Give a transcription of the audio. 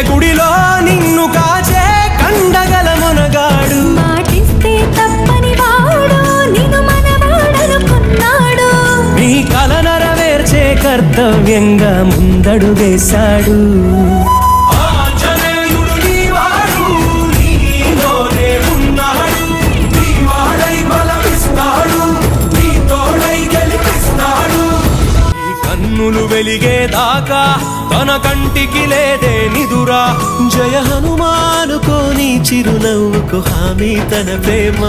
గుడిలో నిన్ను కాచే కండగల మునగాడు. మాటిస్తే తప్పని వాడు నిన్ను మనవాడనుకున్నాడు. నీ కల నెరవేర్చే కర్తవ్యంగా ముందడుగేశాడు. కన్నులు వెలిగేదాకా తన కంటికి లేదే నిదురా. జయ హనుమానుకోని చిరునవ్వుకు హామీ తన ప్రేమ.